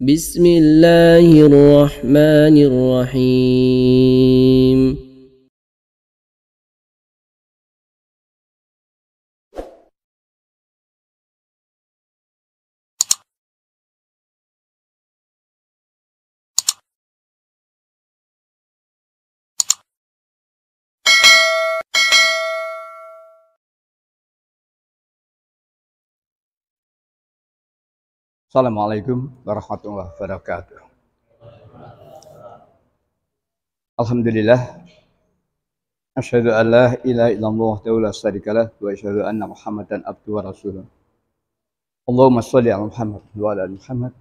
بسم الله الرحمن الرحيم Assalamualaikum warahmatullahi wabarakatuh. Alhamdulillah. Asyhadu an la ilaha illallah wahdahu la syarikalah wa asyhadu anna Muhammadan abduhu wa rasuluh. Allahumma shalli ala Muhammad wa ala ali Muhammad.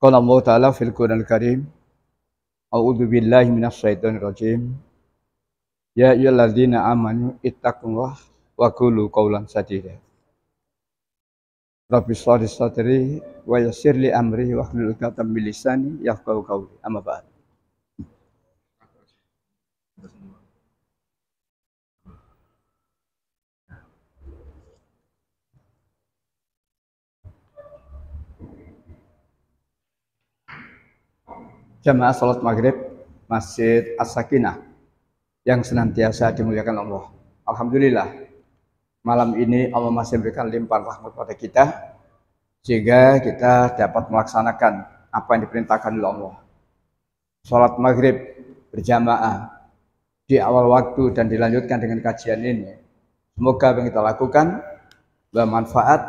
Qala Allah Ta'ala fil Qur'anil Karim. A'udzu billahi minasy syaithanir rajim. Ya ayyuhalladzina amanu ittaqullaha wa qulu qawlan sadida. Rabbi shrah li sadri wa yassir li amri wahlul 'uqdatam min lisani yafqahu qawli. Amma ba'd. Jamaah salat maghrib Masjid As-Sakinah yang senantiasa dimuliakan Allah. Alhamdulillah, malam ini Allah masih memberikan limpahan rahmat pada kita sehingga kita dapat melaksanakan apa yang diperintahkan oleh Allah. Salat maghrib berjamaah di awal waktu dan dilanjutkan dengan kajian ini. Semoga apa yang kita lakukan bermanfaat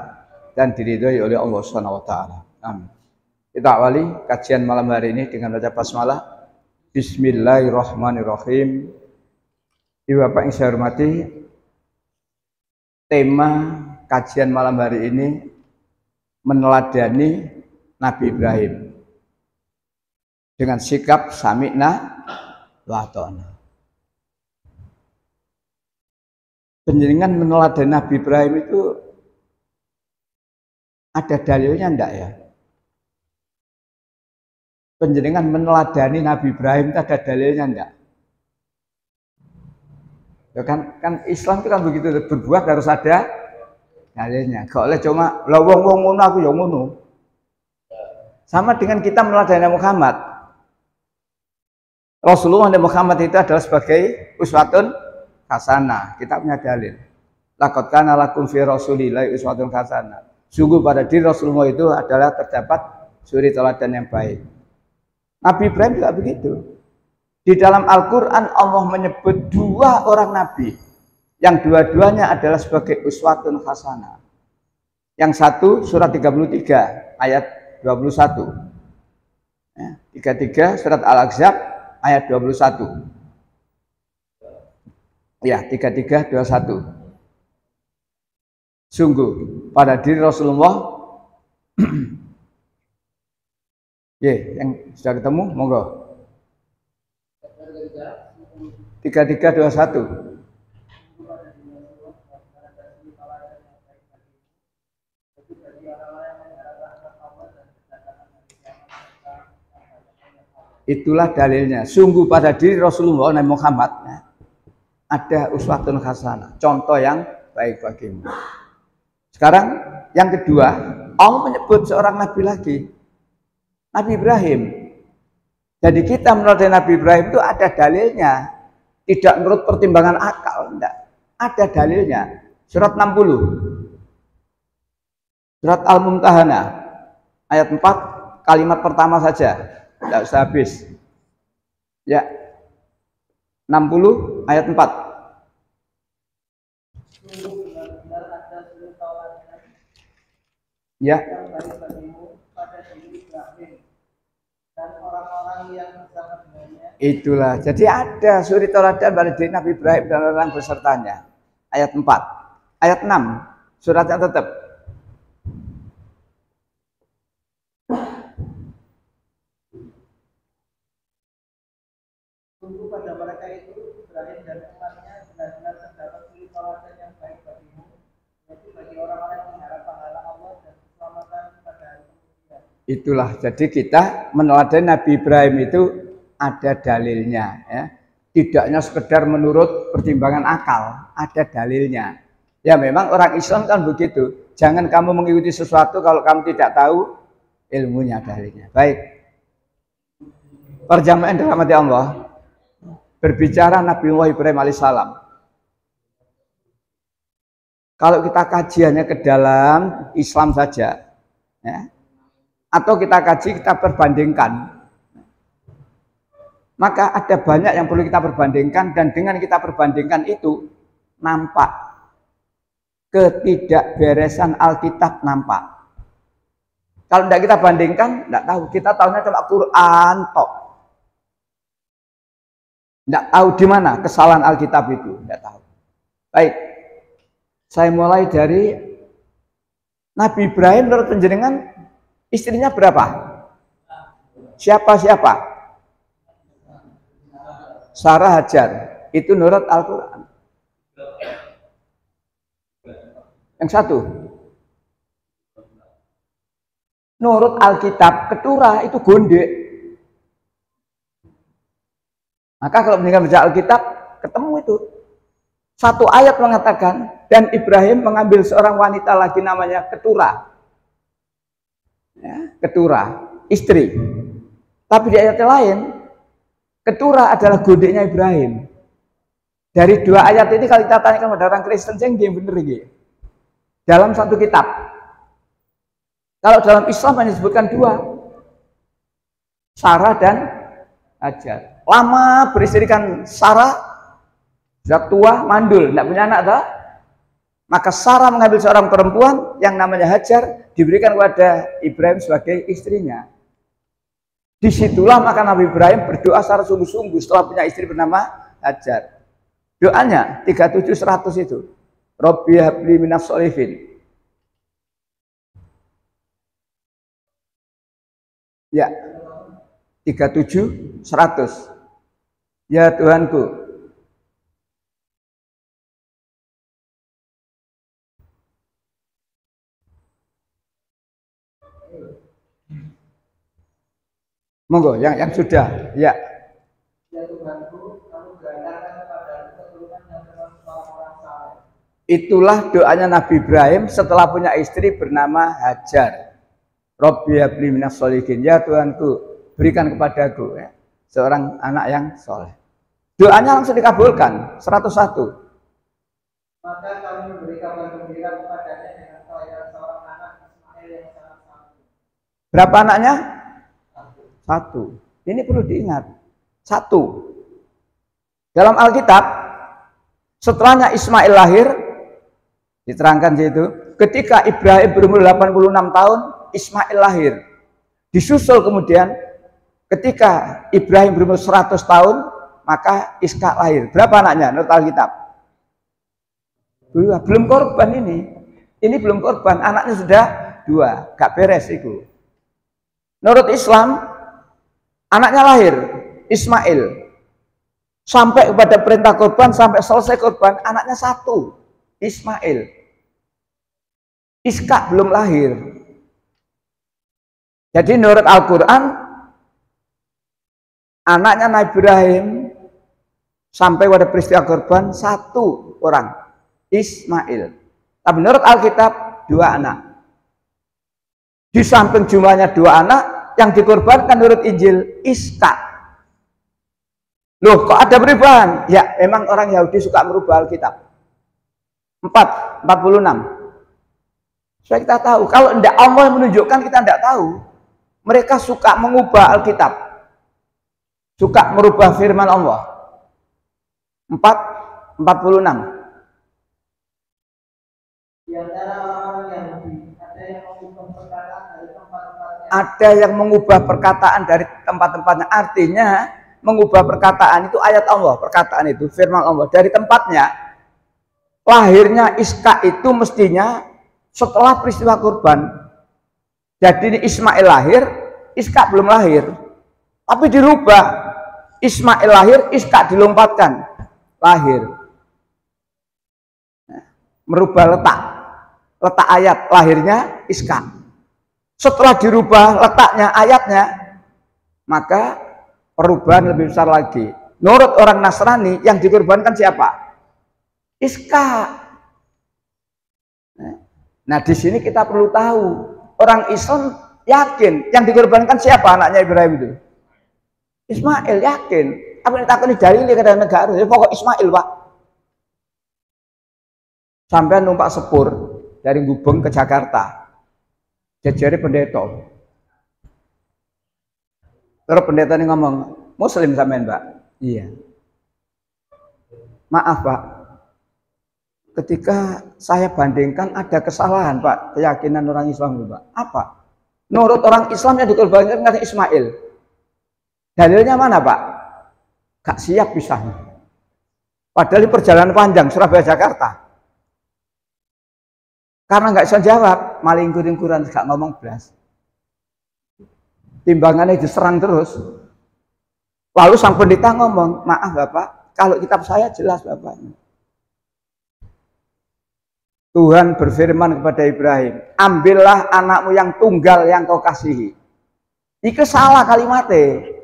dan diridhoi oleh Allah Subhanahu wa taala. Amin. Kita awali kajian malam hari ini dengan baca basmalah. Bismillahirrahmanirrahim. Ibu Bapak yang saya hormati, tema kajian malam hari ini meneladani Nabi Ibrahim dengan sikap sami'na wa ata'na. Penjenengan meneladani Nabi Ibrahim itu ada dalilnya enggak ya? Penjenengan meneladani Nabi Ibrahim itu ada dalilnya enggak? Ya kan Islam itu kan begitu, berbuat harus ada dalilnya. Gak oleh cuma lah wong ngono aku ya ngono. Sama dengan kita meneladani Muhammad. Rasulullah dan Muhammad itu adalah sebagai uswatun hasanah. Kita punya dalil. Laqad kana lakum fi Rasulillahi uswatun hasanah. Sungguh pada diri Rasulullah itu adalah terdapat suri teladan yang baik. Nabi Ibrahim juga begitu. Di dalam Al-Quran Allah menyebut dua orang Nabi yang dua-duanya adalah sebagai uswatun hasanah. Yang satu surat 33 ayat 21. Ya, 33 surat Al-Ahzab ayat 21. Ya, 33 21. Sungguh pada diri Rasulullah yang sudah ketemu, monggo. 3321. Itulah dalilnya. Sungguh pada diri Rasulullah Nabi Muhammad ada uswatun hasanah, contoh yang baik bagimu. Sekarang yang kedua, Allah menyebut seorang nabi lagi, Nabi Ibrahim. Jadi kita menurut Nabi Ibrahim itu ada dalilnya, tidak menurut pertimbangan akal, enggak. Ada dalilnya. Surat 60. Surat Al-Mumtahanah ayat 4, kalimat pertama saja, tidak usah habis. Ya. 60 ayat 4. Ya. Itulah. Jadi ada suri teladan pada diri Nabi Ibrahim dan orang besertanya. Ayat 4. Ayat 6. Suratnya tetap. Tunggu pada mereka itu Ibrahim dan umatnya benar-benar terdapat suri teladan yang baik bagimu, yaitu bagi orang-orang yang mengharap pahala Allah dan keselamatan pada hari kemudian. Itulah. Jadi kita meneladani Nabi Ibrahim itu ada dalilnya, ya. Tidaknya sekedar menurut pertimbangan akal, ada dalilnya. Ya memang orang Islam kan begitu. Jangan kamu mengikuti sesuatu kalau kamu tidak tahu ilmunya, dalilnya. Baik. Perjamaah yang dirahmati Allah, berbicara Nabi Ibrahim alaihissalam. Kalau kita kajiannya ke dalam Islam saja, ya, atau kita kaji, kita perbandingkan, maka ada banyak yang perlu kita perbandingkan, dan dengan kita perbandingkan itu nampak ketidakberesan Alkitab nampak. Kalau tidak kita bandingkan, tidak tahu. Kita tahunya cuma Quran tok. Tidak tahu di mana kesalahan Alkitab itu, tidak tahu. Baik, saya mulai dari Nabi Ibrahim menurut penjenengan istrinya berapa? Siapa? Sarah, Hajar. Itu menurut Al-Quran. Yang satu, menurut Alkitab, keturah itu gondek. Maka kalau mendengar baca Alkitab, ketemu itu. Satu ayat mengatakan, dan Ibrahim mengambil seorang wanita lagi namanya keturah. Ya, keturah, istri. Tapi di ayat lain, keturah adalah gondeknya Ibrahim. Dari dua ayat ini kalau kita tanyakan pada orang Kristen, yang bener ini. Dalam satu kitab. Kalau dalam Islam hanya disebutkan dua. Sarah dan Hajar. Lama beristrikan Sarah, sudah tua, mandul, tidak punya anak dah. Maka Sarah mengambil seorang perempuan yang namanya Hajar, diberikan kepada Ibrahim sebagai istrinya. Disitulah maka Nabi Ibrahim berdoa secara sungguh-sungguh setelah punya istri bernama Hajar. Doanya 37:100 itu. Robbi habli minas sholihin. Ya, 37:100. Ya Tuhanku, monggo yang sudah, ya. Ya Tuhanku, kamu berikanlah kepada keturunan yang termasuk orang-orang saleh. Itulah doanya Nabi Ibrahim setelah punya istri bernama Hajar. Robbi habli minas sholihin. Ya Tuhanku, berikan kepadaku ya, seorang anak yang soleh. Doanya langsung dikabulkan 101. Maka kami memberi kabar gembira kepadanya dengan kelahiran seorang anak Ismail yang sangat sakti. Berapa anaknya? Satu. Ini perlu diingat. Satu. Dalam Alkitab, setelahnya Ismail lahir, diterangkan di situ, ketika Ibrahim berumur 86 tahun, Ismail lahir. Disusul kemudian, ketika Ibrahim berumur 100 tahun, maka Ishak lahir. Berapa anaknya menurut Alkitab? Belum korban ini. Ini belum korban, anaknya sudah 2. Gak beres itu. Menurut Islam, anaknya lahir, Ismail. Sampai kepada perintah korban, sampai selesai korban, anaknya 1, Ismail. Ishak belum lahir. Jadi menurut Al-Quran, anaknya Nabi Ibrahim sampai pada peristiwa korban 1 orang, Ismail. Tapi menurut Alkitab 2 anak. Di samping jumlahnya 2 anak, yang dikorbankan menurut Injil Ishak. Loh, kok ada perubahan? Ya, memang orang Yahudi suka merubah Alkitab. 46. Supaya kita tahu, kalau tidak Allah yang menunjukkan, kita tidak tahu. Mereka suka mengubah Alkitab. Suka merubah firman Allah. 46. Di antara orang-orang Yahudi, ada yang mengubah perkataan dari tempat-tempatnya. Ada yang mengubah perkataan dari tempat-tempatnya. Artinya, mengubah perkataan itu ayat Allah. Perkataan itu, firman Allah. Dari tempatnya, lahirnya Ishak itu mestinya setelah peristiwa kurban. Jadi Ismail lahir, Ishak belum lahir. Tapi dirubah. Ismail lahir, Ishak dilompatkan. Lahir. Merubah letak ayat lahirnya Ishak. Setelah dirubah letaknya ayatnya, maka perubahan lebih besar lagi. Menurut orang Nasrani, yang dikorbankan siapa? Ishak. Nah, di sini kita perlu tahu, orang Islam Yakin. Yang dikorbankan siapa anaknya Ibrahim itu? Ismail, yakin. Apa yang takoni dalil ke negara? Ya pokok Ismail, Pak. Sampai numpak sepur dari Gubeng ke Jakarta. Jejari pendeta. Terus pendeta ini ngomong, Muslim sampean, Pak? Iya. Maaf, Pak. Ketika saya bandingkan ada kesalahan, Pak, keyakinan orang Islam, Pak. Apa? Menurut orang Islam yang dikorbankan kan Ismail. Dalilnya mana, Pak? Gak siap pisahnya. Padahal ini perjalanan panjang Surabaya Jakarta. Karena nggak bisa jawab, malah ingkur-ingkuran, gak ngomong belas. Timbangannya diserang terus. Lalu sang pendeta ngomong, maaf Bapak, kalau kitab saya jelas Bapak. Tuhan berfirman kepada Ibrahim, ambillah anakmu yang tunggal yang kau kasihi. Iki salah kalimatnya.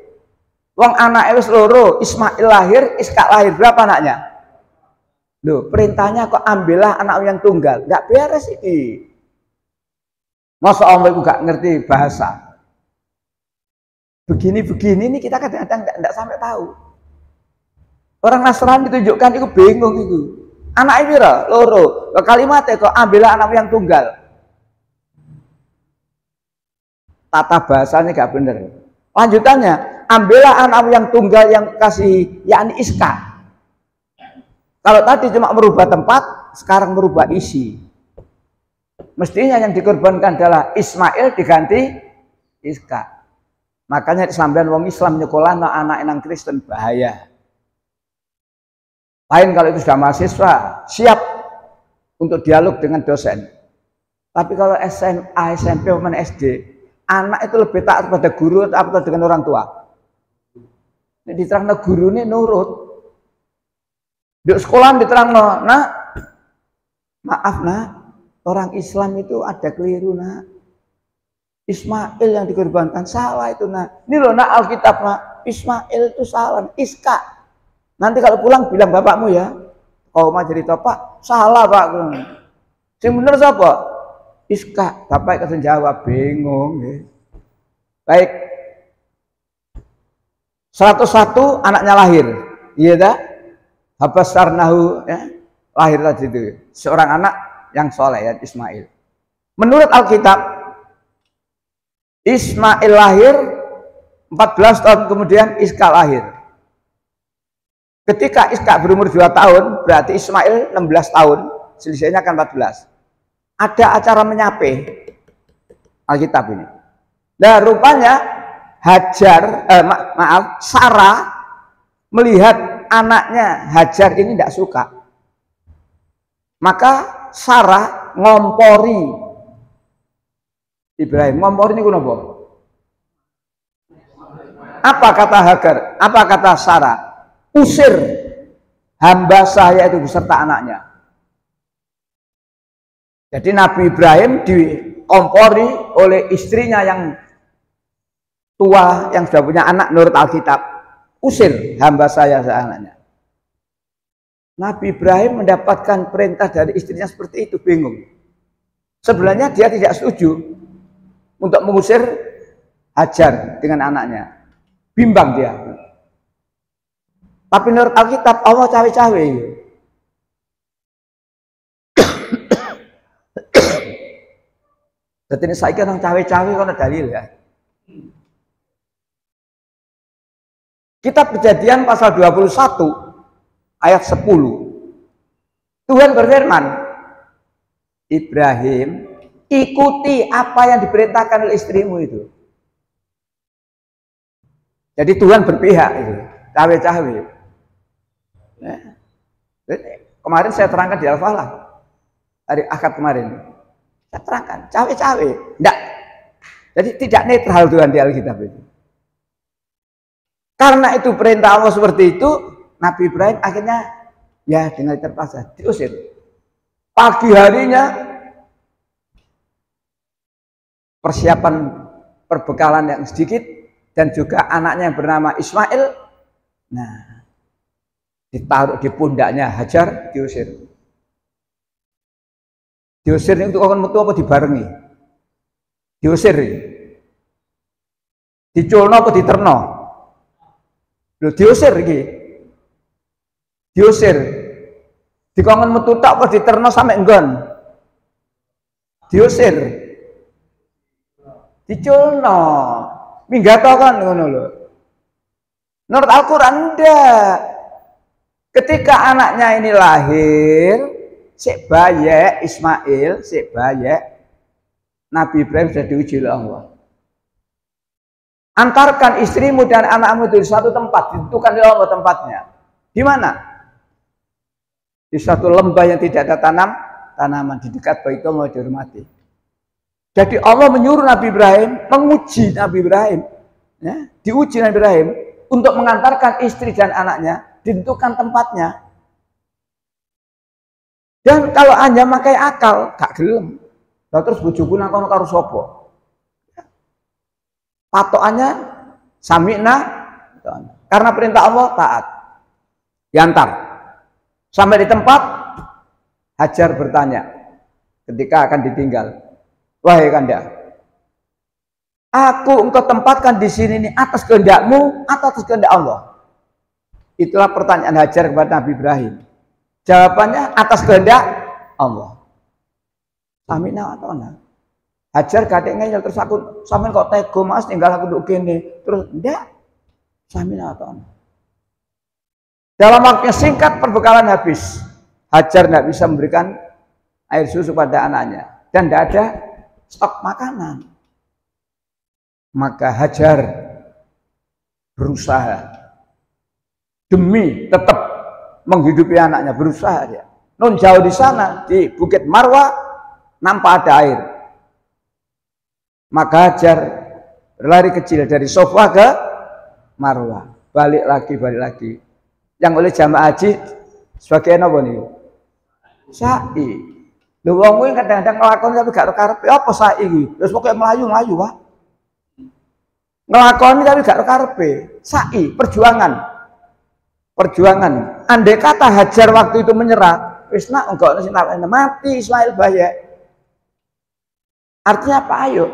Wong anak wis loro, Ismail lahir, Ishak lahir. Berapa anaknya? Loh, perintahnya kok ambillah anakmu yang tunggal. Nggak beres iki. Masa Allah itu nggak ngerti bahasa. Begini-begini ini kita kadang-kadang nggak sampai tahu. Orang Nasrani ditunjukkan itu bingung itu. Anak ini loro. Kalimatnya kok ambillah anakmu yang tunggal. Tata bahasanya nggak bener. Lanjutannya, ambillah anakmu yang tunggal yang kasih, yakni Ishak. Kalau tadi cuma merubah tempat, sekarang merubah isi. Mestinya yang dikorbankan adalah Ismail diganti Ishak. Makanya sampean wong Islam nyekolahno anak nang Kristen bahaya. Lain kalau itu sudah mahasiswa, siap untuk dialog dengan dosen. Tapi kalau SMA, SMP, maupun SD, anak itu lebih taat pada guru atau dengan orang tua. Ini diterangno guru ini nurut. Di sekolah diterangno, nak, maaf nak, orang Islam itu ada keliru nak. Ismail yang dikorbankan salah itu nak. Ini loh nak Alkitab nak, Ismail itu salah, Ishak. Nanti kalau pulang bilang bapakmu ya, kau mau cerita Pak, salah Pak. Sing bener siapa? Ishak. Bapak kasih jawab bingung. Ya. Baik. 101 anaknya lahir, iya dah. Habasarnahu, ya, lahir tadi itu seorang anak yang soleh ya Ismail. Menurut Alkitab, Ismail lahir 14 tahun kemudian Ishak lahir. Ketika Ishak berumur 2 tahun, berarti Ismail 16 tahun, selisihnya kan 14. Ada acara menyape Alkitab ini. Nah, rupanya Sarah melihat anaknya Hajar ini tidak suka. Maka Sarah ngompori Ibrahim. Ngompori ini kenapa? Apa kata Hagar? Apa kata Sarah? Usir hamba saya itu beserta anaknya. Jadi Nabi Ibrahim dikompori oleh istrinya yang tua yang sudah punya anak menurut Alkitab. Usir hamba saya anaknya. Nabi Ibrahim mendapatkan perintah dari istrinya seperti itu, bingung. Sebenarnya dia tidak setuju untuk mengusir Hajar dengan anaknya. Bimbang dia. Tapi menurut Alkitab Allah cawe-cawe. Jadi ini saya kira cawe-cawe karena dalil ya. Kitab Kejadian pasal 21 ayat 10. Tuhan berfirman, Ibrahim, ikuti apa yang diperintahkan oleh istrimu itu. Jadi Tuhan berpihak itu, cawe-cawe. Ya. Kemarin saya terangkan di Al-Falah hari Ahad kemarin. Saya terangkan, cawe-cawe. Enggak. Jadi tidak netral Tuhan di Alkitab itu. Karena itu perintah Allah seperti itu, Nabi Ibrahim akhirnya ya dengan terpaksa diusir. Pagi harinya persiapan perbekalan yang sedikit dan juga anaknya yang bernama Ismail. Nah, ditaruh di pundaknya Hajar, diusir. Diusir itu akan metu apa dibarengi? Diusir. Diculno apa diterno? Lho diusir iki. Diusir. Dikongkon metu tok apa diterno sampe nggon? Diusir. Diculno. Minggato kan ngono lho. Menurut Al-Qur'an ndak. Ketika anaknya ini lahir, sik bayi Ismail, sik bayi Nabi Ibrahim sudah diuji oleh Allah. Antarkan istrimu dan anakmu di satu tempat, ditentukan oleh Allah tempatnya. Di mana? Di suatu lembah yang tidak ada tanaman di dekat Baitullah dihormati. Jadi Allah menyuruh Nabi Ibrahim, menguji Nabi Ibrahim, ya, diuji Nabi Ibrahim untuk mengantarkan istri dan anaknya, ditentukan tempatnya. Dan kalau Anda pakai akal, gak gelem. Lalu terus bojoku nang kono karo sapa? Patokannya sami'na, karena perintah Allah taat. Diantar. Sampai di tempat, Hajar bertanya ketika akan ditinggal. Wahai Kanda, aku engkau tempatkan di sini ini atas kehendakmu atau atas kehendak Allah? Itulah pertanyaan Hajar kepada Nabi Ibrahim. Jawabannya atas kehendak Allah. Sami'na atau enggak? Hajar kadek ngeyel terus aku sampean kok tega Mas tinggal aku nduk kene. Terus ndak. Sami'na atau enggak? Dalam waktu singkat perbekalan habis. Hajar tidak bisa memberikan air susu pada anaknya dan tidak ada stok makanan. Maka Hajar berusaha demi tetap menghidupi anaknya, berusaha dia. Non jauh di sana di Bukit Marwah nampak ada air. Maka Hajar berlari kecil dari Sofa ke Marwah, balik lagi. Yang oleh jamaah haji sebagai apa nih? Sa'i. Lho wong kuwi kadang-kadang nglakoni tapi gak karepe apa sa'i iki? Wis pokoke mlayu-mlayu wae. Nglakoni tapi gak karepe. Sa'i, perjuangan. Andai kata Hajar waktu itu menyerah, wis nak enggak mati Ismail bayi. Artinya apa? Ayo.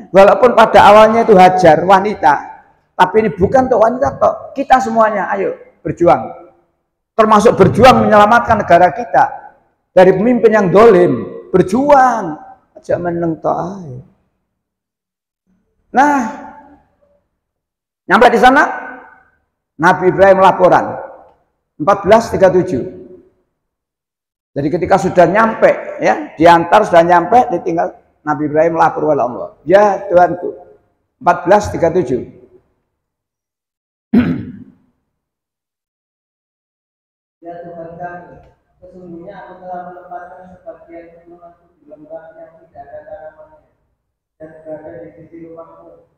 Walaupun pada awalnya itu Hajar wanita, tapi ini bukan untuk wanita toh. Kita semuanya ayo berjuang. Termasuk berjuang menyelamatkan negara kita dari pemimpin yang dolim. Berjuang aja meneng toh ayo. Nah, nyampe di sana Nabi Ibrahim laporan 1437. Jadi ketika sudah nyampe, ya, diantar sudah nyampe, ditinggal Nabi Ibrahim lapor kepada Allah. Ya Tuhanku, 1437. Ya Tuhan kami, sesungguhnya aku telah menempatkan sebagian keturunanku di lembah yang tidak ada tanamannya dan berada di sisi rumahmu.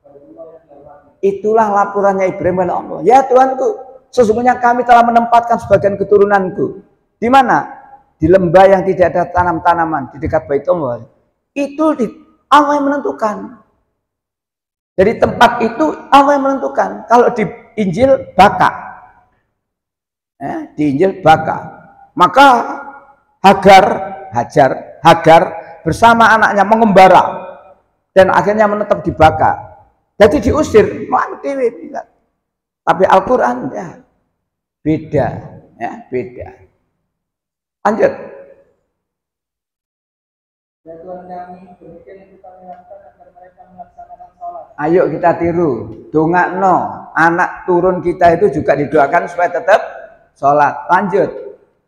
Itulah laporannya Ibrahim kepada Allah. Ya Tuhanku, sesungguhnya kami telah menempatkan sebagian keturunanku. Di mana? Di lembah yang tidak ada tanam-tanaman di dekat Baitullah. Itu Allah yang menentukan. Jadi tempat itu Allah yang menentukan. Kalau di Injil Baka, di Injil Baka, maka Hajar bersama anaknya mengembara dan akhirnya menetap di Baka. Jadi diusir, mati. Tapi Al-Quran ya beda, ya beda. Lanjut. Ya Tuhan kami, demikian kita mengingatkan agar mereka melaksanakan sholat. Ayo kita tiru, dongakno anak turun kita itu juga didoakan supaya tetap sholat. Lanjut.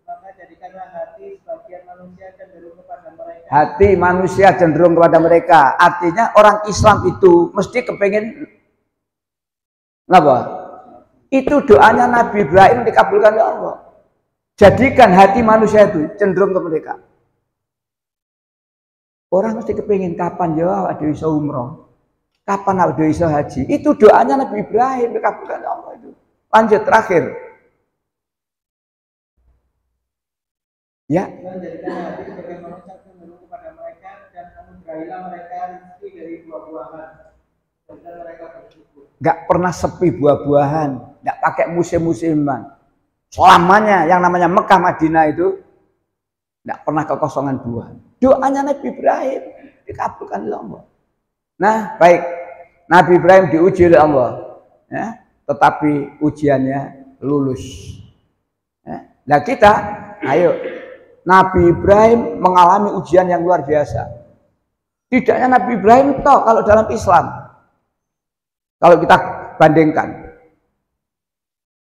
Maka jadikanlah hati sebagian manusia cenderung kepada mereka. Hati manusia cenderung kepada mereka. Artinya orang Islam itu mesti kepengen apa? Itu doanya Nabi Ibrahim dikabulkan oleh Allah. Jadikan hati manusia itu cenderung ke mereka. Orang mesti kepingin kapan ya ada iso umroh, kapan ada iso haji. Itu doanya Nabi Ibrahim dikabulkan Allah itu. Lanjut terakhir. Ya. Dan jadikan hati sebagai manusia cenderung kepada mereka dan anugerahilah mereka rezeki dari buah-buahan dan mereka bersyukur. Gak pernah sepi buah-buahan, gak pakai musim-musiman. Selamanya yang namanya Mekah Madinah itu gak pernah kekosongan buah. Doanya Nabi Ibrahim dikabulkan oleh Allah. Nah, baik. Nabi Ibrahim diuji oleh Allah, ya, tetapi ujiannya lulus. Ya. Nah kita, ayo, Nabi Ibrahim mengalami ujian yang luar biasa. Tidaknya Nabi Ibrahim toh kalau dalam Islam, kalau kita bandingkan,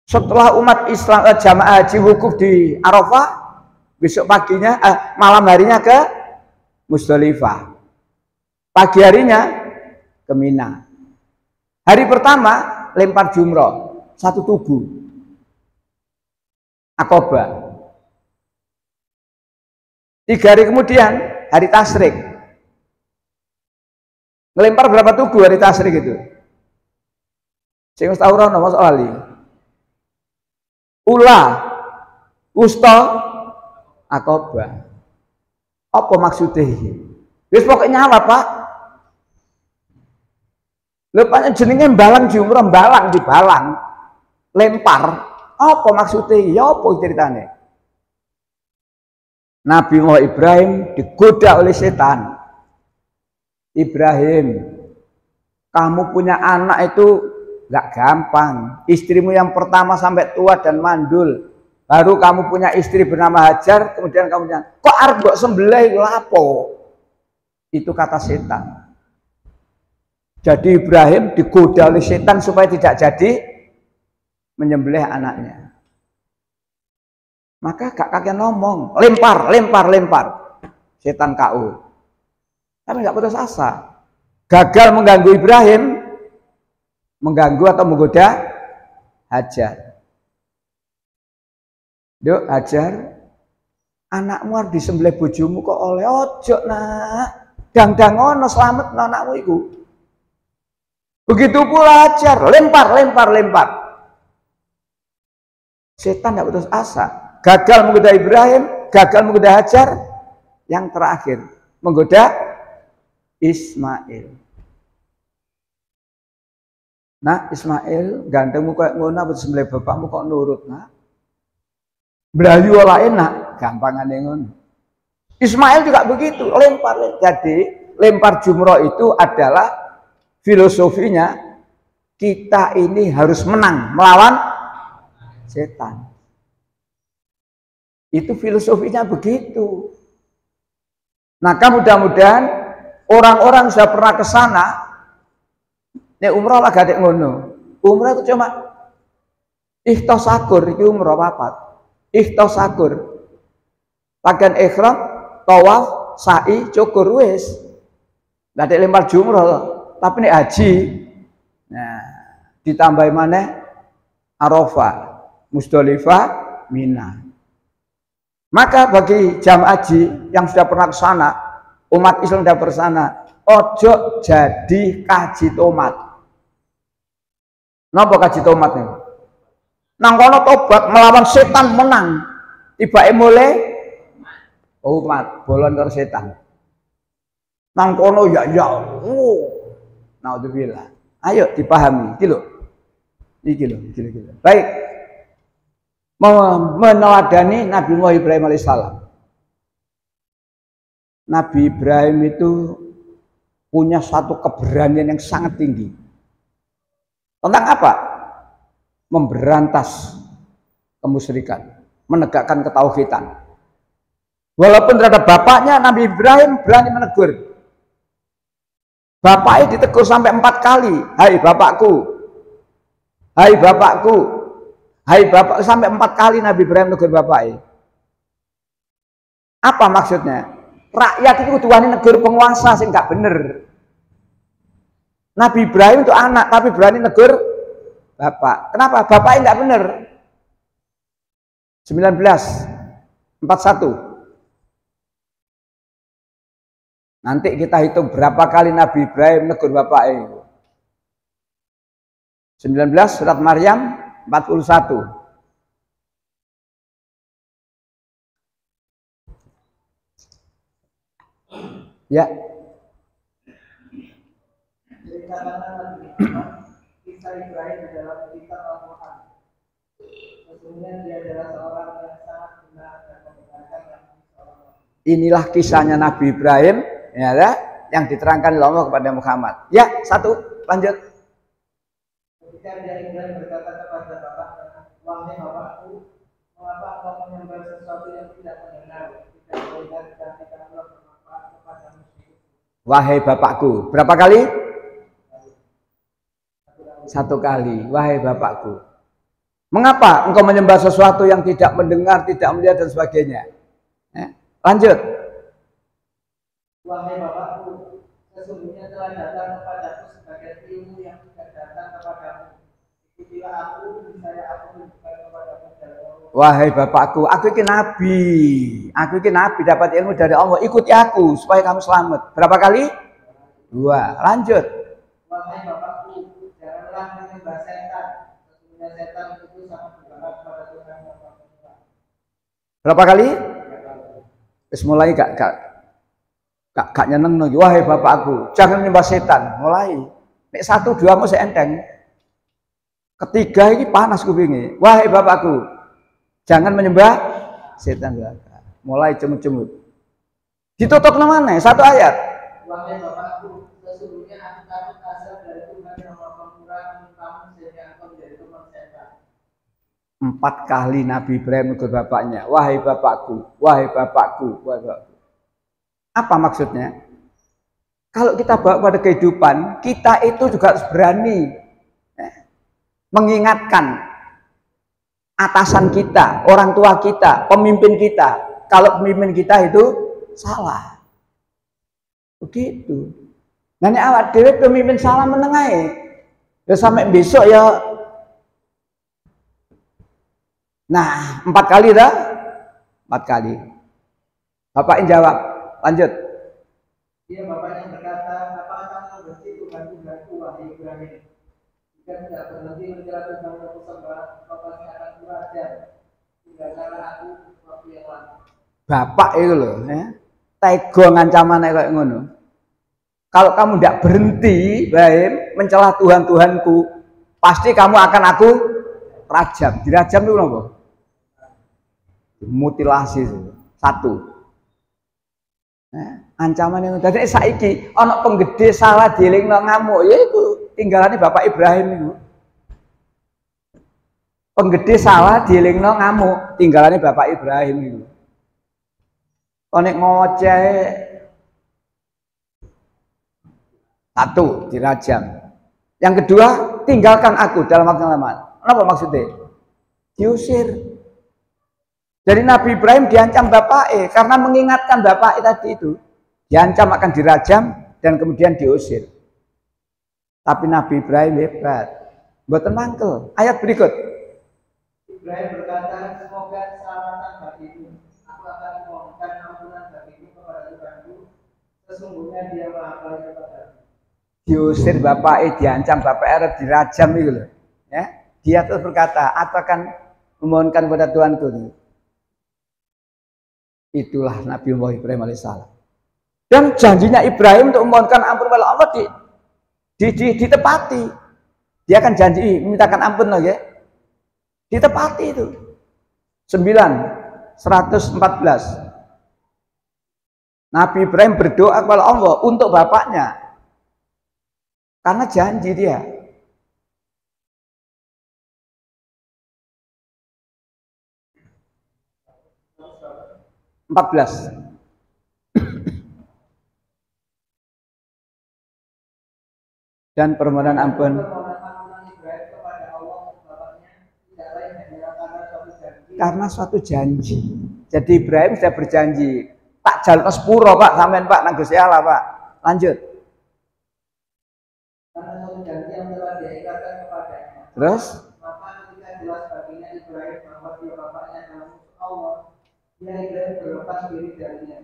setelah umat Islam jamaah haji wukuf di Arafah, besok paginya, malam harinya ke Musdalifah, pagi harinya ke Mina. Hari pertama lempar jumroh, satu tubuh, Aqabah. 3 hari kemudian hari tasyrik, ngelempar berapa tugu hari tasyrik itu? Sing wis tau ora ono soal iki. Ula, usta, Aqabah. Apa maksudnya iki? Wis pokoknya apa, Pak? Lepasnya jenenge balang jumroh, balang di balang, lempar. Apa maksudnya? Ya apa ceritanya? Nabi Muhammad Ibrahim digoda oleh setan. Ibrahim, kamu punya anak itu gak gampang. Istrimu yang pertama sampai tua dan mandul. Baru kamu punya istri bernama Hajar, kemudian kamu bilang, kok arep mbok sembelih lapo? Itu kata setan. Jadi Ibrahim digoda oleh setan supaya tidak jadi menyembelih anaknya. Maka gak kaget ngomong, lempar. Setan KO. Tapi gak putus asa. Gagal mengganggu Ibrahim, mengganggu atau menggoda Hajar. Duk Hajar, anakmu harus disembelih bojomu kok oleh ojo nak. Dang-dang ono selamat anakmu itu. Begitu pula Hajar, lempar. Setan gak putus asa. Gagal menggoda Ibrahim, gagal menggoda Hajar, yang terakhir menggoda Ismail. Nah, Ismail gantengmu kayak ngono apa sembelih bapakmu kok nurut, nak? Belayu ora enak, gampangane ngono. Ismail juga begitu, lempar. Jadi, lempar jumroh itu adalah filosofinya kita ini harus menang melawan setan. Itu filosofinya begitu. Maka mudah-mudahan orang-orang sudah pernah ke sana. Nek umrah lah gak ngono. Umrah itu cuma ikhtosakur, itu umrah papat. Ikhtosakur. Pakaian ihram, tawaf, sa'i, cukur wis. Gak ada lempar jumrah, tapi nek haji. Nah, ditambahi mana? Arafah, Musdalifah, Mina. Maka bagi jamaah haji yang sudah pernah ke sana, umat Islam sudah bersana, ojo jadi kaji tomat. Napa kaji tomat nih? Nang kono tobat melawan setan menang. Tibake mulai umat bolon karo setan. Nang kono ya. Naudzubillah. Ayo dipahami, iki lho. Baik. Meneladani Nabi Muhammad Ibrahim alaihissalam. Nabi Ibrahim itu punya satu keberanian yang sangat tinggi. Tentang apa? Memberantas kemusyrikan, menegakkan ketauhidan. Walaupun terhadap bapaknya, Nabi Ibrahim berani menegur. Bapaknya ditegur sampai 4 kali. Hai bapakku, hai bapakku, hai bapak, sampai 4 kali Nabi Ibrahim menegur bapaknya. Apa maksudnya? Rakyat itu kuduane negur penguasa sing gak bener. Nabi Ibrahim itu anak tapi berani negur bapak. Kenapa? Bapaknya enggak bener. 19:41. Nanti kita hitung berapa kali Nabi Ibrahim negur bapaknya. 19 surat Maryam 41. Ya. Kisah Ibrahim dalam kitab Al-Quran. Sesungguhnya dia adalah seorang yang sangat benar dan membenarkan Nabi SAW. Inilah kisahnya Nabi Ibrahim, ya, yang diterangkan oleh Allah kepada Muhammad. Ya, 1. lanjut. Ketika dia Ibrahim berkata kepada bapaknya, wahai bapakku, mengapa engkau menyembah sesuatu yang tidak mengenal, tidak melihat dan tidak bermanfaat kepadamu sendiri? Wahai bapakku, berapa kali? Satu kali. Wahai bapakku. Mengapa engkau menyembah sesuatu yang tidak mendengar, tidak melihat dan sebagainya? Lanjut. Wahai bapakku, sesungguhnya telah datang kepadaku sebagai ilmu yang tidak datang kepadamu. Ikutilah aku, niscaya aku menunjukkan kepadamu jalan Allah. Wahai bapakku, aku ini nabi. Aku ini nabi dapat ilmu dari Allah. Ikuti aku supaya kamu selamat. Berapa kali? 2. Lanjut. Wahai bapakku, janganlah menyembah setan. Sesungguhnya setan itu sangat berharap pada Tuhan yang Maha Esa. Berapa kali? Terus mulai gak nyeneng lagi. Wahai bapakku, jangan menyembah setan. Mulai. Nek 1, 2 mau seenteng. Ketiga ini panas kupingi. Wahai bapakku, jangan menyembah setan. Mulai cemut-cemut. Ditutup namanya 1 ayat. Wahai bapakku, sesungguhnya aku takut asal dari Tuhan yang Maha Pemurah kamu sehingga engkau menjadi teman setan. 4 kali Nabi Ibrahim menegur bapaknya. Wahai bapakku, wahai bapakku, wahai bapakku. Apa maksudnya? Kalau kita bawa pada kehidupan, kita itu juga harus berani mengingatkan atasan kita, orang tua kita, pemimpin kita. Kalau pemimpin kita itu salah. Begitu. Nah ini awak dewe pemimpin salah menengahi. Ya sampai besok ya. Nah 4 kali dah. 4 kali. Bapak yang jawab. Lanjut. Dia bapaknya berkata, apakah kamu berhenti Tuhan-Tuhanku, wahai Ibrahim? Jika tidak berhenti mencela Tuhan yang kusembah, maka pasti akan kurajam. Tinggalkanlah aku waktu yang lama. Bapak itu loh, ya. Tega ngancaman kayak ngono. Kalau kamu tidak berhenti, Ibrahim, mencela Tuhan-Tuhanku, pasti kamu akan aku rajam. Dirajam itu apa? Mutilasi itu. 1. Ancaman yang tadi saiki ana penggede salah dielingno ngamuk, ya itu tinggalane Bapak Ibrahim itu. Penggede salah dielingno ngamuk, tinggalane Bapak Ibrahim itu. Nek ngoceh 1 dirajam. Yang kedua, tinggalkan aku dalam waktu yang lama. Apa maksudnya? Diusir. Jadi Nabi Ibrahim diancam bapaknya karena mengingatkan bapaknya tadi itu. Diancam akan dirajam dan kemudian diusir. Tapi Nabi Ibrahim hebat. Mboten mangkel. Ayat berikut. Ibrahim berkata, semoga keselamatan bagimu. Aku akan memohonkan ampunan bagimu kepada Tuhanku. Sesungguhnya dia maha baik kepadamu. Diusir bapaknya, diancam bapaknya, dirajam itu loh. Ya, dia terus berkata, aku akan memohonkan kepada Tuhanku. Itulah Nabi Ibrahim alaihissalam. Dan janjinya Ibrahim untuk memohonkan ampun kepada Allah ditepati. Dia akan janji memintakan ampun lagi. Ditepati itu. 114. Nabi Ibrahim berdoa kepada Allah untuk bapaknya. Karena janji dia. Dan permohonan ampun karena suatu janji. Jadi Ibrahim sudah berjanji, tak jaluk sepuro Pak, sampean Pak nang Gusti Allah Pak. Lanjut. Karena suatu janji yang telah diikatkan kepadanya. Terus? Maka ketika jelas baginya Ibrahim bahwa dia bapaknya adalah Allah, dia Ibrahim berlepas diri darinya.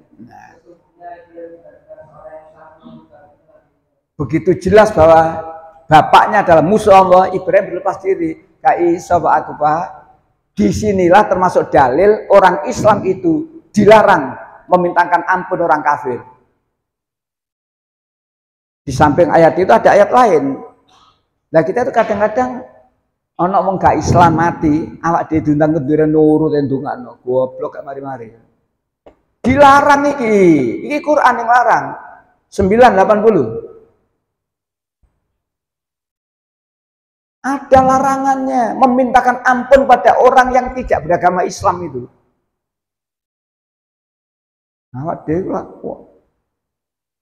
Sesungguhnya Ibrahim adalah orang yang sangat mengagumi. Begitu jelas bahwa bapaknya adalah musuh Allah, Ibrahim berlepas diri. Kai sobat aku Pak. Disinilah termasuk dalil orang Islam itu dilarang memintakan ampun orang kafir. Di samping ayat itu ada ayat lain. Nah kita itu kadang-kadang ono wong gak Islam mati, awak dhewe diundang kedure nurut ndongakno, goblok gak mari-mari. Dilarang iki Quran yang larang. 980. Ada larangannya memintakan ampun pada orang yang tidak beragama Islam itu. Awak dhewe lah,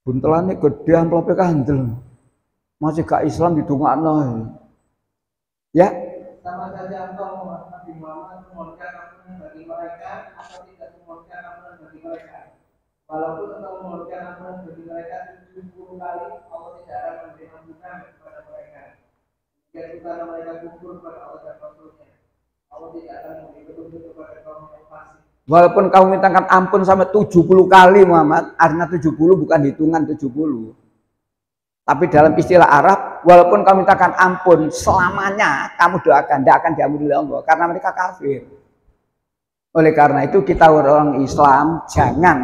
buntelane gede amplope kandel. Masih gak Islam didongakno. Ya. Sama saja engkau Nabi Muhammad memohonkan ampunan bagi mereka atau tidak memohonkan ampunan bagi mereka. Walaupun engkau memohonkan ampunan bagi mereka 70 kali, Allah tidak akan memberi ampunan kepada mereka. Jika karena mereka kufur kepada Allah dan Rasulnya, Allah tidak akan memberi petunjuk kepada kaum yang fasik. Walaupun kamu mintakan ampun sampai 70 kali Muhammad, artinya 70 bukan hitungan 70. Tapi dalam istilah Arab, walaupun kamu mintakan ampun selamanya, kamu doakan, tidak akan diampuni oleh Allah karena mereka kafir. Oleh karena itu kita orang Islam jangan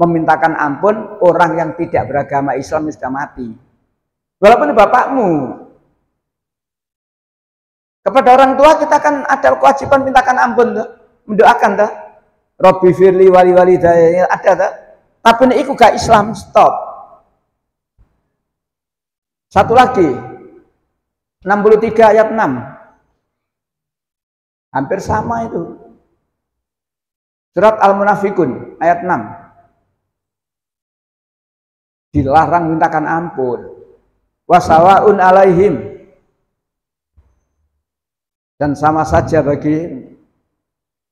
memintakan ampun orang yang tidak beragama Islam yang sudah mati. Walaupun bapakmu. Kepada orang tua kita kan ada kewajiban mintakan ampun tuh. Mendoakan dah, Robbi firli wali walidayya ada dah. Tapi ini ikut gak Islam, stop. Satu lagi, 63 ayat 6. Hampir sama itu. Surat Al-Munafikun ayat 6. Dilarang mintakan ampun. Wasawaun alaihim. Dan sama saja bagi.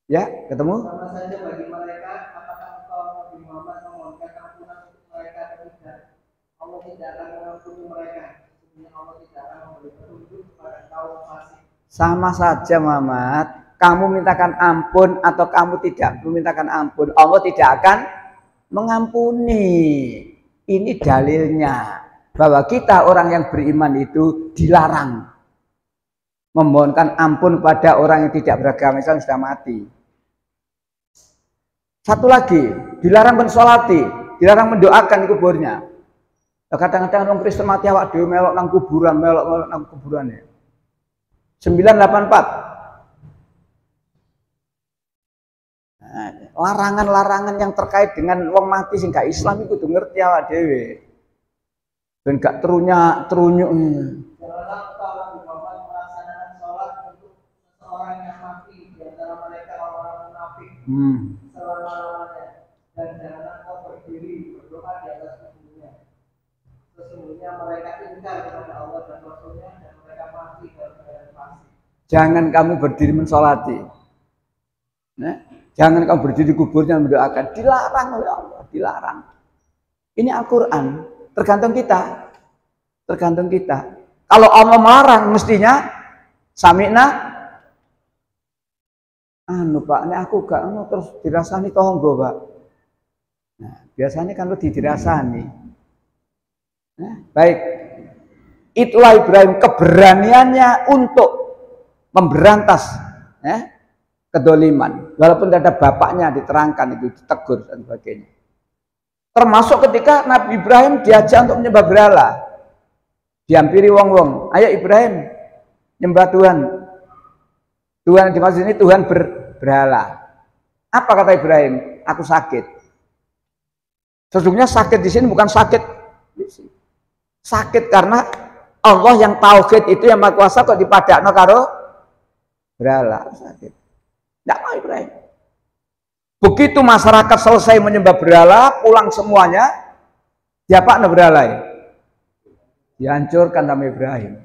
Ya, ketemu? Sama saja bagi mereka, apakah engkau Nabi Muhammad memohonkan ampunan untuk mereka atau tidak. Allah tidak akan mengampuni mereka. Sesungguhnya Allah tidak akan memberi petunjuk kepada kaum fasik. Sama saja Muhammad, kamu mintakan ampun atau kamu tidak memintakan ampun, Allah tidak akan mengampuni. Ini dalilnya bahwa kita orang yang beriman itu dilarang memohonkan ampun pada orang yang tidak beragama Islam sudah mati. Satu lagi, dilarang mensolati, dilarang mendoakan kuburnya. Kadang-kadang orang Kristen mati awak dhewe melok nang kuburan, melok nang kuburan ya. 984. Larangan-larangan yang terkait dengan wong mati sing gak Islam iku kudu ngerti awak dhewe. Ben gak terunyuk. Janganlah engkau Nabi Muhammad melaksanakan sholat untuk seseorang yang mati di antara mereka orang-orang munafik. Selama-lamanya, dan janganlah engkau berdiri berdoa di atas kuburnya. Sesungguhnya mereka ingkar kepada Allah dan Rasulnya dan mereka mati dalam keadaan fasik. Jangan kamu berdiri mensolati. Nah, jangan kamu berdiri di kuburnya mendoakan. Dilarang oleh Allah, dilarang. Ini Al-Quran. Tergantung kita. Tergantung kita. Kalau Allah melarang, mestinya sami'na. Pak, ini aku gak terus dirasani tonggo, Pak. Nah, biasanya kan lebih dirasani. Nah, baik. Itulah Ibrahim keberaniannya untuk memberantas kedoliman. Walaupun ada bapaknya diterangkan itu, ditegur dan sebagainya. Termasuk ketika Nabi Ibrahim diajak untuk menyembah berhala. Dihampiri wong-wong, ayo Ibrahim nyembah Tuhan. Tuhan di masjid ini Tuhan berhala. Apa kata Ibrahim? Aku sakit. Sesungguhnya sakit di sini bukan sakit. Sakit karena Allah yang tauhid itu yang Maha Kuasa kok dipadakno karo berhala. Sakit. Tidak mau Ibrahim. Begitu masyarakat selesai menyembah berhala, pulang semuanya, diapakno berhala ya? Dihancurkan sama Ibrahim.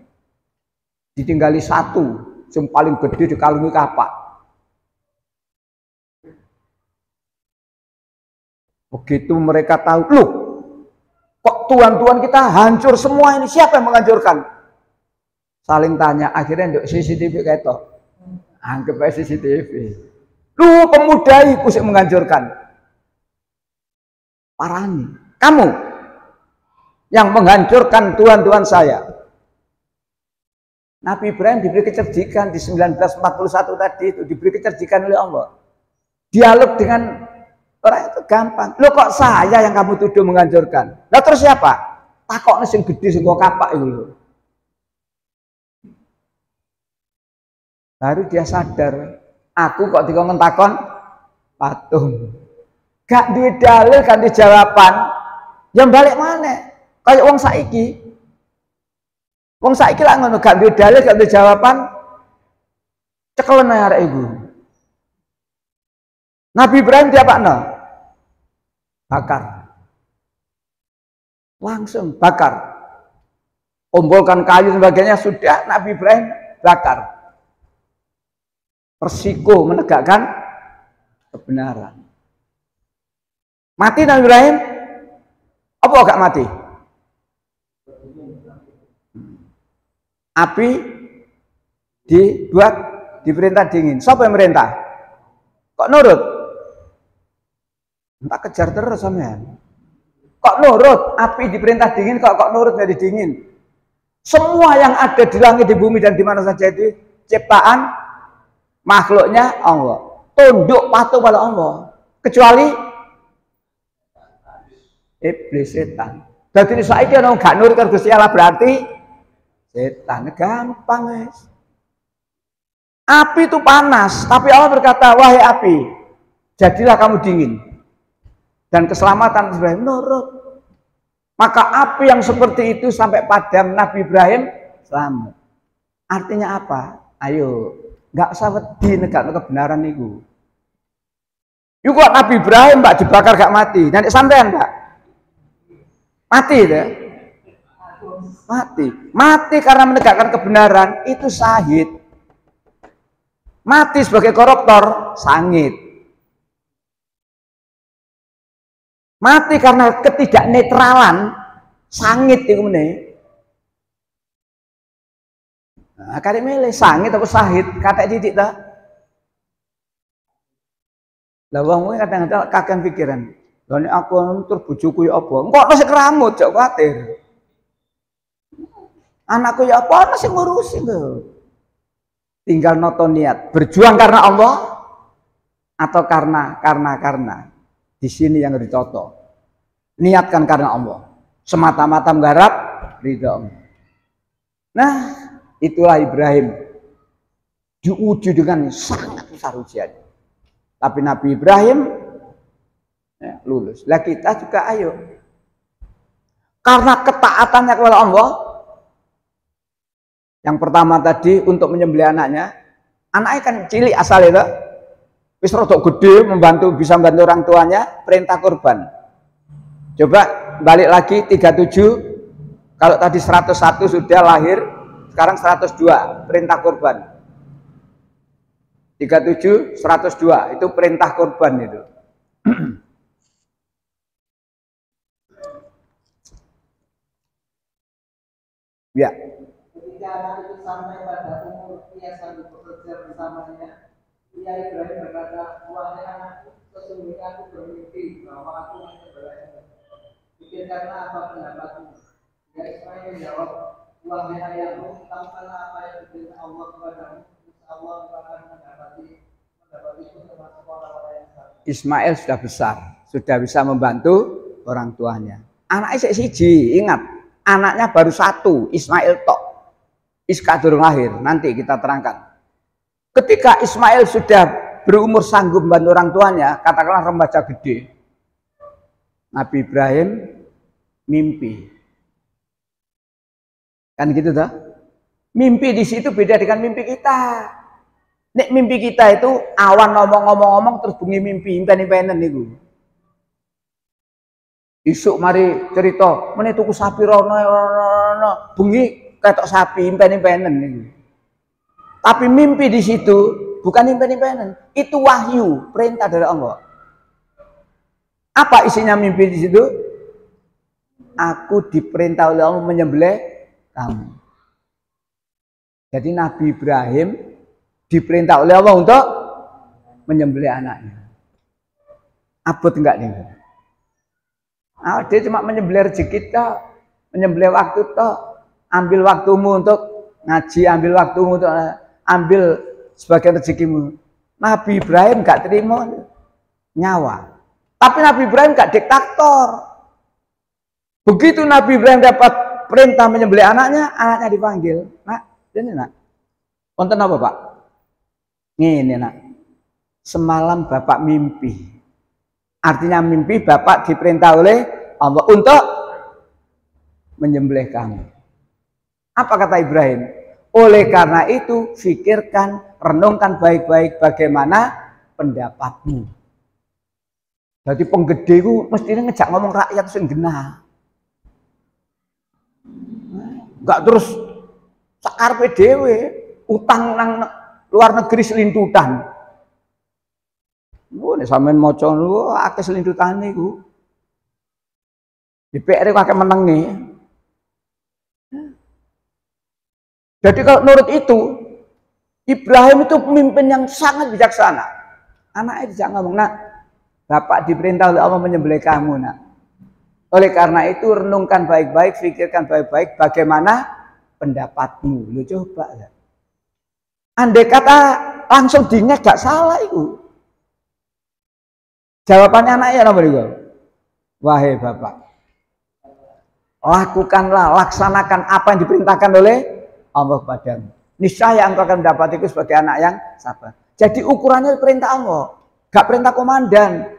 Ditinggali satu, yang paling gede dikalungi kapak. Begitu mereka tahu, loh, kok Tuhan-Tuhan kita hancur semua ini, siapa yang menghancurkan? Saling tanya, akhirnya untuk CCTV ketok. Anggap aja CCTV. Lu pemuda itu yang menghancurkan. Parani. Kamu yang menghancurkan Tuhan-Tuhan saya. Nabi Ibrahim diberi kecerdikan di 1941 tadi itu, diberi kecerdikan oleh Allah. Dialog dengan orang itu gampang. Lo kok saya yang kamu tuduh menghancurkan? Lah terus siapa? Takoknya sing gede sing kok kapak itu lho. Baru dia sadar, aku kok dikon takon patung. Gak duwe dalil ganti jawaban. Yang balik mana? Kayak wong saiki. Wong saiki lak ngono, gak duwe dalil, gak duwe jawaban, cekelen ae arek iku. Nabi Ibrahim diapakno? Bakar. Langsung bakar. Ombolkan kayu sebagainya, sudah Nabi Ibrahim bakar. Resiko menegakkan kebenaran. Mati Nabi Ibrahim? Apa gak mati? Api diperintah dingin. Siapa yang merintah? Kok nurut? Tak kejar terus sampean. Kok nurut? Api diperintah dingin, kok nurut jadi dingin? Semua yang ada di langit, di bumi, dan di mana saja itu ciptaan makhluknya Allah. Tunduk patuh pada Allah. Kecuali iblis, setan. Jadi saiki ana gak nurut karo Gusti Allah berarti setan. Gampang guys. Api itu panas, tapi Allah berkata, wahai api, jadilah kamu dingin. Dan keselamatan Ibrahim nurut. Maka api yang seperti itu sampai padam, Nabi Ibrahim selamat. Artinya apa? Ayo, nggak usah wedi negakno kebenaran niku. Yuk kok Nabi Ibrahim mbak dibakar gak mati, nanti sampean mbak mati deh. Mati karena menegakkan kebenaran itu syahid. Mati sebagai koruptor sangit. Mati karena ketidaknetralan sangit itu meneh. Nah, kare milih sangit atau syahid, kata didik ta. Lah wong kadang-kadang kakean pikiran. Lah nek aku nutur bojoku ya apa? Engko ana sing keramut, jek kuwatir. Anakku ya apa ana sing ngurusi lho. Tinggal noto niat, berjuang karena Allah atau karena. Di sini yang ditoto. Niatkan karena Allah. Semata-mata menggarap ridha Allah. Nah, itulah Ibrahim. Diuji dengan sangat besar ujian. Tapi Nabi Ibrahim ya, lulus. Lah kita juga ayo. Karena ketaatannya kepada Allah. Yang pertama tadi untuk menyembelih anaknya. Anaknya kan cilik asal itu. Wis rodok gede bisa membantu orang tuanya, perintah kurban. Coba balik lagi 37. Kalau tadi 101 sudah lahir, sekarang 102 perintah kurban. 37 102 itu perintah kurban itu. Ya. Ketika anak itu sampai pada umur ia sambil bekerja bersamanya, ia Ibrahim berkata, wahai anakku, sesungguhnya aku bermimpi bahwa aku menyembelihmu. Pikirkanlah apa pendapatmu. Ya Ismail menjawab, wahai ayahku, lakukanlah apa yang diperintah Allah kepadamu. Insya Allah akan mendapatiku termasuk orang-orang yang sabar. Ismail sudah besar, sudah bisa membantu orang tuanya. Anaknya siji, ingat, anaknya baru satu, Ismail tok. Iska durung lahir, nanti kita terangkan. Ketika Ismail sudah berumur sanggup membantu orang tuanya, katakanlah remaja gede, Nabi Ibrahim mimpi. Kan gitu toh? Mimpi di situ beda dengan mimpi kita. Nek mimpi kita itu awan ngomong-ngomong terus bengi mimpi, impen-impenen niku. Isuk mari cerita, meneh tuku sapi rono, bengi ketok sapi impen-impenen niku. Tapi mimpi di situ bukan impen-impenan, itu wahyu, perintah dari Allah. Apa isinya mimpi di situ? Aku diperintah oleh Allah menyembelih kamu. Jadi Nabi Ibrahim diperintah oleh Allah untuk menyembelih anaknya. Abot enggak nih? Dia cuma menyembelih rezeki toh, menyembelih waktu toh. Ambil waktumu untuk ngaji, ambil waktumu untuk ambil sebagian rezekimu. Nabi Ibrahim gak terima nyawa. Tapi Nabi Ibrahim gak diktator. Begitu Nabi Ibrahim dapat perintah menyembelih anaknya dipanggil. Nak, ini nak. Wonten apa Pak? Ini nak. Semalam Bapak mimpi. Artinya mimpi Bapak diperintah oleh Allah untuk menyembelih kamu. Apa kata Ibrahim? Oleh karena itu, fikirkan, renungkan baik-baik bagaimana pendapatmu. Jadi penggede ku mestinya ngejak ngomong rakyat sing genah. Enggak terus sakarepe dhewe, utang nang luar negeri selintutan. Nek sampean maca lu akeh selintutane iku. DPR ku akeh menenge. Jadi kalau menurut itu, Ibrahim itu pemimpin yang sangat bijaksana. Anaknya dijak ngomong, nak, Bapak diperintah oleh Allah menyembelih kamu, nak. Oleh karena itu, renungkan baik-baik, pikirkan baik-baik bagaimana pendapatmu. Lu coba. Andai kata langsung dingek gak salah itu. Jawabannya anaknya apa itu? Wahai Bapak, lakukanlah, laksanakan apa yang diperintahkan oleh Allah padamu. Niscaya engkau akan mendapatiku sebagai anak yang sabar. Jadi ukurannya perintah Allah, gak perintah komandan,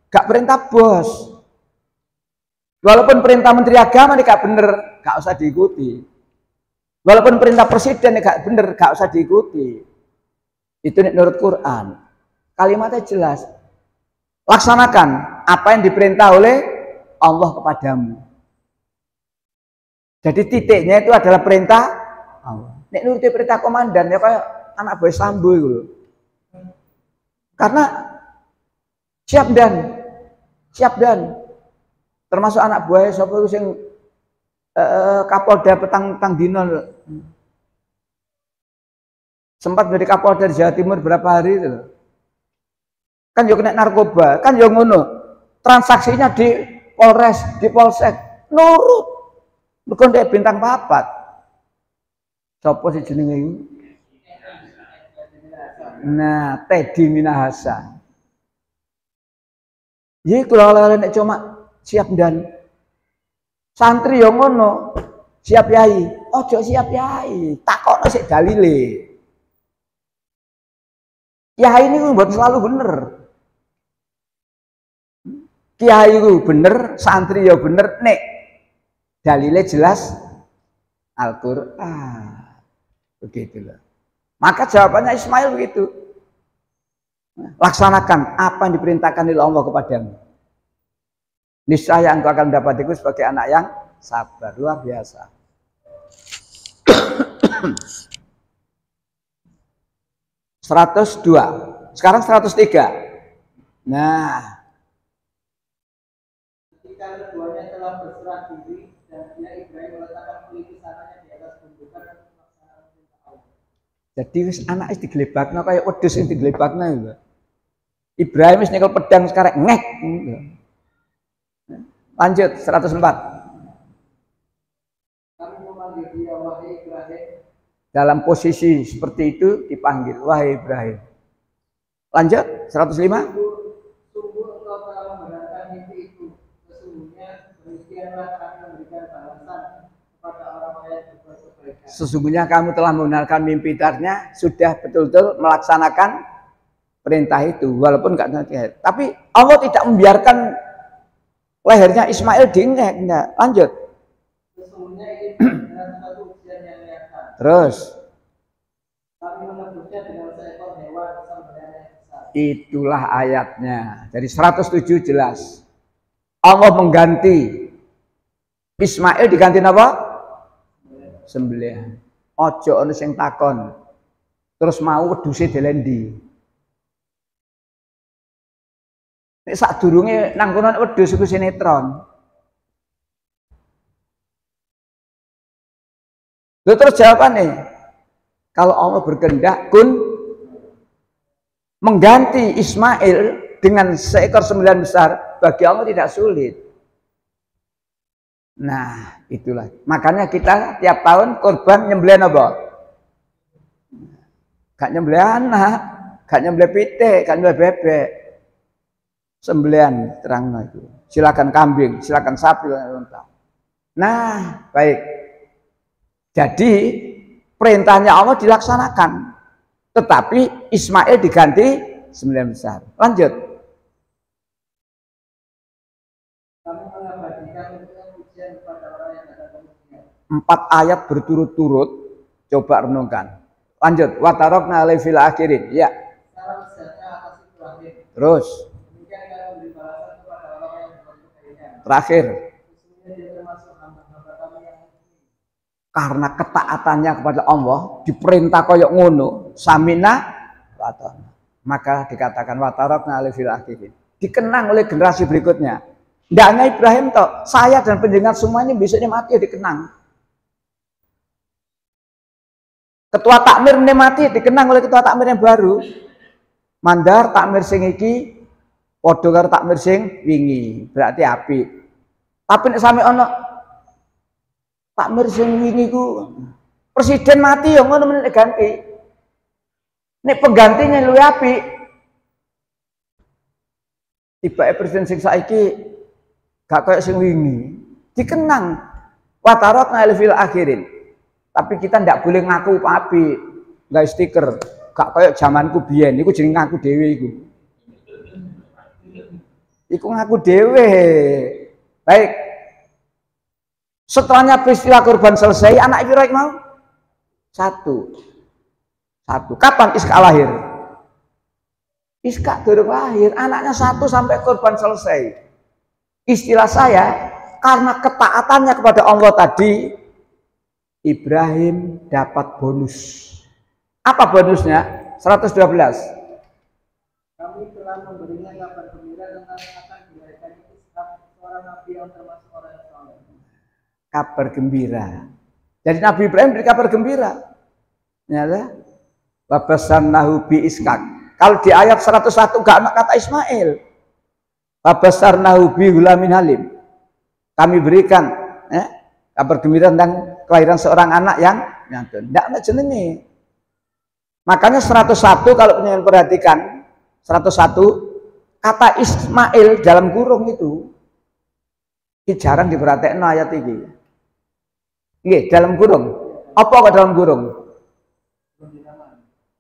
gak perintah bos. Walaupun perintah menteri agama ini gak bener, gak usah diikuti. Walaupun perintah presiden ini gak bener, gak usah diikuti. Itu menurut Quran. Kalimatnya jelas. Laksanakan apa yang diperintah oleh Allah kepadamu. Jadi titiknya itu adalah perintah Allah. Nek nuruti perintah komandan ya kayak anak buah Sambo itu loh. Karena siap dan termasuk anak buah sapa iku sing Kapolda petang dino sempat menjadi Kapolda di Jawa Timur berapa hari itu loh. Kan yo kena narkoba, kan yo ngono. Transaksinya di Polres, di Polsek nurut. Mergo ndek bintang 4. Sopo sih jenenge iku? Nah, Teddy Minahasa. Iki kula oleh nek cuma siap dan santri yo ngono. Siap yai, ojo siap yai, takokno sik dalile. Yai ini buat selalu bener. Kiai itu bener, santri ya bener, nek dalilnya jelas Al-Quran. Begitulah. Maka jawabannya Ismail begitu. Laksanakan apa yang diperintahkan oleh Allah kepadamu. Niscaya engkau akan mendapatiku sebagai anak yang sabar. Luar biasa. (102). Sekarang 103. Nah, ketika keduanya telah berserah diri dan dia Ibrahim meletakkan peliti sananya di atas gundukan dan melaksanakan perintah Allah. jadi anak itu digelebakno kayak wedhus sing digelebakno itu. Ibrahim wis nyekel pedang sekarang ngek. Lanjut 104. Kami memanggil dia wahai Ibrahim. Dalam posisi seperti itu dipanggil wahai Ibrahim. Lanjut 105. Sungguh engkau telah membenarkan mimpi itu. Sesungguhnya demikianlah kami memberikan balasan kepada orang-orang yang berbuat kebaikan. Sesungguhnya kamu telah membenarkan mimpi tarnya, sudah betul-betul melaksanakan perintah itu walaupun enggak nanti. Tapi Allah tidak membiarkan lehernya Ismail dingek, enggak. Lanjut. Sesungguhnya ini benar satu ujian yang nyata. Terus Kami menebusnya dengan seekor hewan sembelihan yang besar. itulah ayatnya. Jadi 107 jelas. Allah mengganti Ismail diganti apa? Sembelihan. Ojo ono sing takon. Terus mau wedhuse delendi. Nek sadurunge nang kono wedhus iku sinetron. Lho terus jawabannya, kalau Allah berkehendak kun mengganti Ismail dengan seekor sembelihan besar, bagi Allah tidak sulit. Nah, itulah. Makanya kita tiap tahun korban nyembelih apa? Gak nyembelih anak, gak nyembelih pitik, gak nyembelih bebek. Sembelihan terang itu. Silakan kambing, silakan sapi, unta. Nah, baik. Jadi perintahnya Allah dilaksanakan, tetapi Ismail diganti sembelihan besar. Lanjut. Kami mengabadikan ujian kepada orang yang ada kemudian. 4 ayat berturut-turut, coba renungkan. Lanjut, wa tarakna alaihi fil akhirin. Ya. Salam sejahtera atas Ibrahim. Terus. Demikian kami memberi balasan kepada orang yang membantu kalian. Terakhir. Sesungguhnya dia termasuk hamba-hamba kami yang Karena ketaatannya kepada Allah diperintah koyok ngono, samina wa ata'na. Maka dikatakan wa tarakna alaihi fil akhirin. Dikenang oleh generasi berikutnya. Tidak hanya Ibrahim toh, saya dan pendengar semuanya besoknya mati dikenang. Ketua takmir ini mati dikenang oleh ketua takmir yang baru. Mandar takmir sing iki padha karo takmir sing wingi, berarti api. Tapi nek sami ana takmir sing wingi ku presiden mati ya ngono meneh ganti. Nek penggantinya luwih apik. Tibake presiden sing saiki gak kayak sing wingi, dikenang wa tarakna fil akhirin. Tapi kita ndak boleh ngaku api, nggak stiker, gak kayak zamanku biyen, iku jeneng ngaku dhewe iku. Iku ngaku dhewe. Baik. Setelahnya peristiwa kurban selesai, anak Ibrahim mau? Satu. Kapan Iska lahir? Iska durung lahir, anaknya 1 sampai kurban selesai. Istilah saya, karena ketaatannya kepada Allah tadi, Ibrahim dapat bonus. Apa bonusnya? 112. Kami telah memberinya kabar gembira tentang akan dilahirkannya Ishak, seorang nabi yang termasuk orang yang saleh. Kabar gembira. Jadi Nabi Ibrahim beri kabar gembira. Ternyata Babasarnahu bi Ishak. Kalau di ayat 101 gak ada kata Ismail. Babasarnahu bi hulamin halim. Kami berikan kabar gembira tentang kelahiran seorang anak yang nyantun. Tidak ada jenenge. Makanya 101 kalau kalian perhatikan 101 kata Ismail dalam kurung itu jarang diperhatikan ayat ini. Nggih, dalam kurung. Apa kok dalam kurung?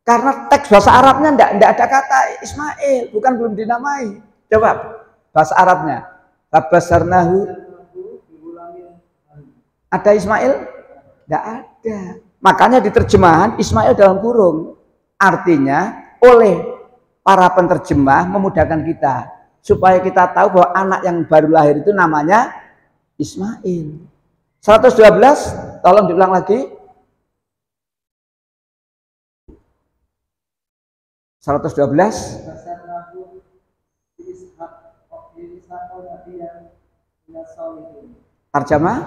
Karena teks bahasa Arabnya tidak ada kata Ismail, bukan belum dinamai. Coba bahasa Arabnya. Babasarnahu. Ada Ismail? Tidak ada. Makanya di terjemahan Ismail dalam kurung. Artinya oleh para penerjemah memudahkan kita. Supaya kita tahu bahwa anak yang baru lahir itu namanya Ismail. 112, tolong diulang lagi. 112. Terjemah?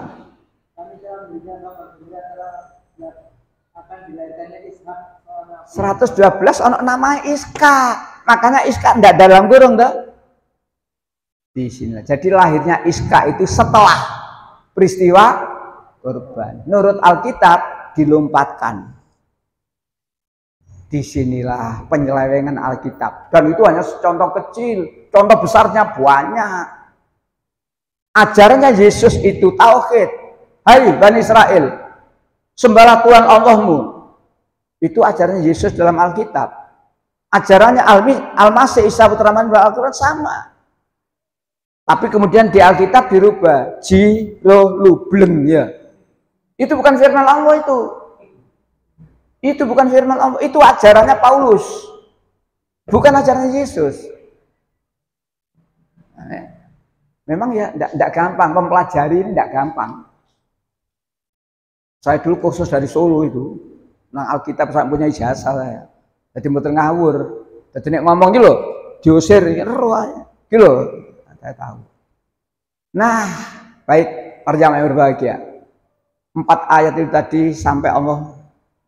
Kami telah memberikan kabar gembira akan dilahirkannya Ishak. 112 ono nama Iska. Makanya Iska tidak dalam kurung toh. Di sini. Jadi lahirnya Iska itu setelah peristiwa kurban. Menurut Alkitab dilompatkan. Disinilah penyelewengan Alkitab. Dan itu hanya contoh kecil. Contoh besarnya banyak. Ajarannya Yesus itu tauhid. Hai Bani Israel, sembahlah Tuhan Allahmu. Itu ajarannya Yesus dalam Alkitab. Ajarannya Al-Masih Isa Putra Man Al-Quran sama. Tapi kemudian di Alkitab dirubah. Jirolubleng ya. Itu bukan firman Allah itu. Itu bukan firman Allah, itu ajarannya Paulus. Bukan ajarannya Yesus. Memang ya tidak gampang, mempelajari ini tidak gampang. Saya dulu kursus dari Solo itu. Nang Alkitab saya punya ijazah saya. Jadi mboten ngawur. Jadi nek ngomong iki lho, diusir ero ae. Iki lho, saya tahu. Nah, baik para jamaah yang berbahagia. 4 ayat itu tadi sampai Allah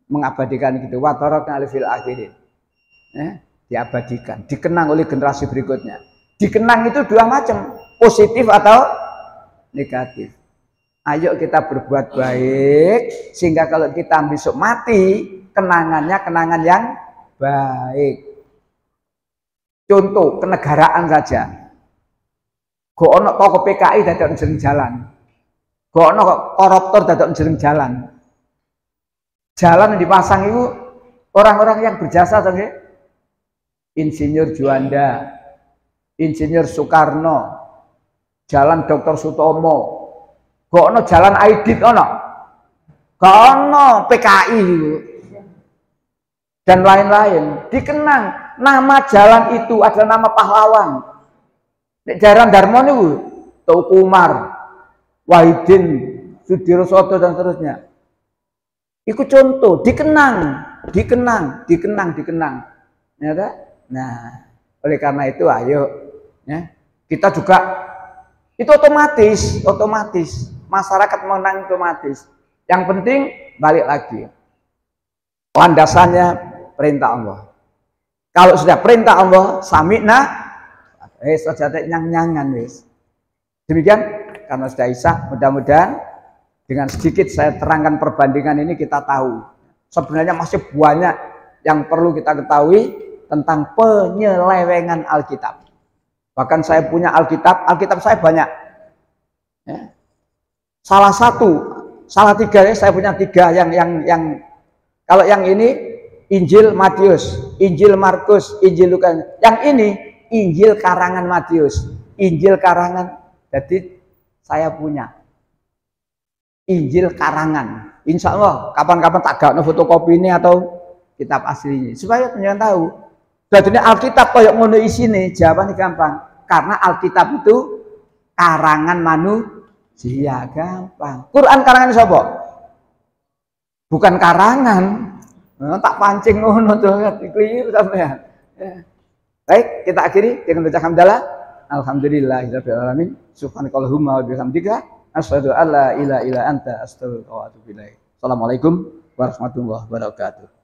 mengabadikan gitu. Wa tarakna fil akhirin. Diabadikan, dikenang oleh generasi berikutnya. Dikenang itu 2 macam, positif atau negatif. Ayo kita berbuat baik sehingga kalau kita besok mati kenangannya kenangan yang baik. Contoh kenegaraan saja. Go ono toko PKI dadak jeneng jalan. Go ono koruptor dadak jeneng jalan. Jalan yang dipasang itu orang-orang yang berjasa tadi. Insinyur Juanda, Insinyur Soekarno, Jalan Dr. Sutomo. Kok ono jalan Aidit ono. Gak ono PKI dan lain-lain. Dikenang nama jalan itu adalah nama pahlawan. Nek Jaran Darmo niku Teuku Umar, Wahidin, Sudirosodo dan seterusnya. Itu contoh, dikenang. Ya kan? Nah, oleh karena itu ayo ya, kita juga itu otomatis masyarakat menang otomatis. Yang penting balik lagi. Landasannya perintah Allah. Kalau sudah perintah Allah, sami'na saja nyang-nyangan wis. Demikian karena sudah Isya, mudah-mudahan dengan sedikit saya terangkan perbandingan ini kita tahu. Sebenarnya masih banyak yang perlu kita ketahui tentang penyelewengan Alkitab. Bahkan saya punya Alkitab saya banyak. Ya. Salah tiga ya, saya punya 3 yang kalau yang ini Injil Matius, Injil Markus, Injil Lukas. Yang ini Injil karangan Matius, Injil karangan. Jadi saya punya Injil karangan. Insya Allah kapan-kapan tak gak fotokopi ini atau kitab aslinya supaya penjenengan tahu. Berarti Alkitab kayak ngono isine, jawabannya gampang. Karena Alkitab itu karangan manusia, gampang. Quran karangan siapa? Bukan karangan. Tak pancing ngono tuh, keliru sampean. Ya. Baik, kita akhiri dengan baca hamdalah. Alhamdulillahirabbil alamin. Subhanakallahumma wa bihamdika asyhadu an la ilaha illa anta astaghfiruka wa atubu ilaik. Assalamualaikum warahmatullahi wabarakatuh.